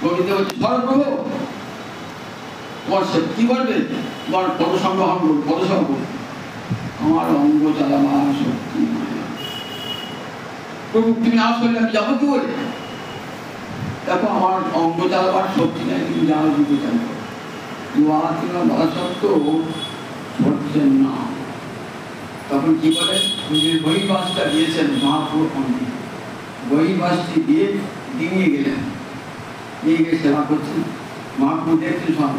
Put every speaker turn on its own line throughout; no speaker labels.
গোবিন্দ বলছে সর্বপ্রভু তোমার কি করবে, তোমার পদসঙ্গ পদসঙ্গ আমার অঙ্গ চালাবার শক্তি প্রভু, তুমি না করলে আমি যাবো কি বলে? দেখো আমার অঙ্গ চালাবার শক্তি নেই, তুমি যাও দিতে চাই বলা সত্ত্বেও করছেন না। তখন কি বলে, নিজের বহির্বাসটা দিয়েছেন মহাপ্রভু পণ্ডিত, বহির্বাসটি দিয়ে নিয়ে গেলেন, নিয়ে গিয়ে সেবা করছেন। মহাপ্রভু দেখছেন সব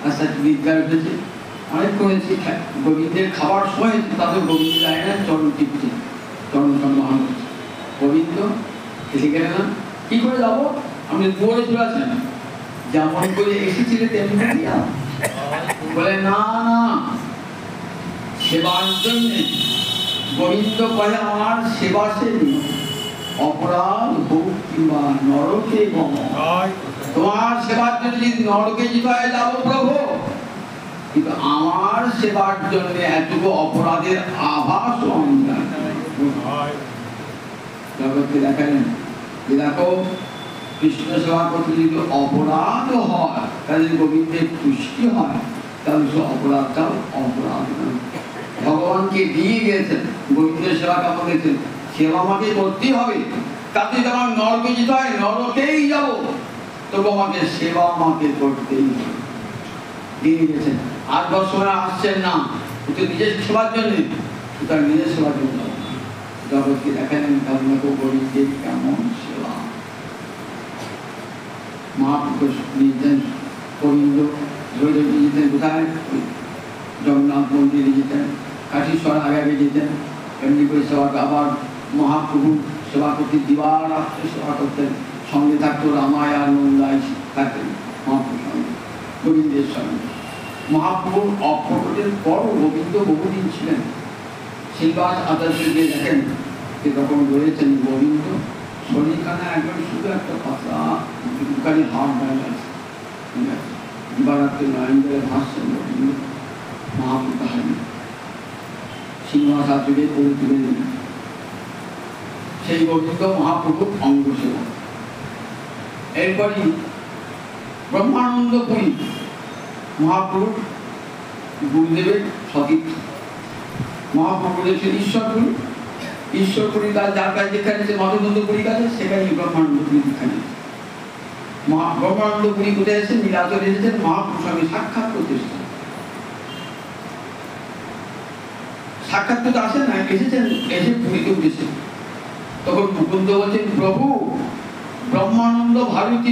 আস্তে আস্তে বিদ্যা উঠেছে, অনেক করেছি গোবিন্দের খাবার সময় তাদের গোবিন্দ যায় না, চরণ টিপছে, চরণ সম্মান করছে। গোবিন্দ এসে গেলেন না, কি করে যাবো, আপনি দুয়ারে চলে আসেন, যেমন করে এসেছিলে তেমনি বলে না না, সেবার জন্য গোবিন্দ বলে আমার সেবা সে অপরাধ হোক কিংবা নরকে গম, তোমার সেবার জন্য যদি নরকে যেতে হয় যাবো প্রভু, কিন্তু আমার সেবার জন্য এতটুকু অপরাধের আভাস জগৎকে দেখালেন যে দেখো কৃষ্ণ সেবা করতে যদি অপরাধ হয়, তাহলে যদি গোবিন্দের তুষ্টি হয়, তাহলে সে অপরাধটাও অপরাধ নয়। ভগবানকে দিয়ে গেছেন, গোবিন্দের সেবা কেমন গেছেন, সেবা আমাকে করতেই হবে, তাতে যদি আমার নরকে যেতে হয় নরকেই যাবো, তবু আমাকে সেবা আমাকে করতেই হবে, দিয়ে গেছেন। আর দর্শনে আসছেন না নিজের সেবার জন্য, সুতরাং নিজের সেবার জন্য জগৎকে দেখালেন কেমন গোবিন্দের কেমন সেবা। মহাপ্রভু নিয়েছেন গোবিন্দ ধরে ধরে যেতেন কোথায়, জগন্নাথ মন্দিরে যেতেন, কাঠীশ্বর আগে আগে যেতেন, এমনি করে সেবা। আবার মহাপ্রভু সেবা করতে দিবারাত্রে সেবা করতেন, সঙ্গে থাকতো রামায় আর নন্দায় থাকতেন মহাপ্রভুর সঙ্গে, গোবিন্দের সঙ্গে। মহাপ্রভুর অপ্রকটের পর গোবিন্দ বহুদিন ছিলেন। শ্রীবাস আদালতে গিয়ে দেখেন যে তখন রয়েছেন গোবিন্দ, শরীরখানা একদম শুধু একটা পাতলা দুখানি হাড় দাঁড়িয়ে আছে, ঠিক আছে, দিবারাত্রে নয়নজলে ভাসছেন গোবিন্দ। মহাপ্রভু তাহারি শ্রীনিবাস আচার্যকে করে তুলে দিলেন, সেই গোবিন্দ মহাপ্রভুর অঙ্গ সেবা। এরপরই ব্রহ্মানন্দ পুরী মহাপ্রভুর গুরুদেবের সতীর্থ। মহাপ্রভু বলেছেন ঈশ্বরপুরী, ঈশ্বরপুরী কাজ যার কাছে যেখানে মহানন্দ পুরী কাছে সেখানে ব্রহ্মানন্দ পুরী যেখানে। ব্রহ্মানন্দ পুরী কোথায় এসেছেন, নীলাচলে এসেছেন মহাপ্রভুর সঙ্গে সাক্ষাৎ করতে এসেছেন। সাক্ষাৎ করতে আসেন না, এসেছেন, এসে পুরীতে উঠেছেন। তখন মুকুন্দ বলছেন প্রভু ব্রহ্মানন্দ ভারতী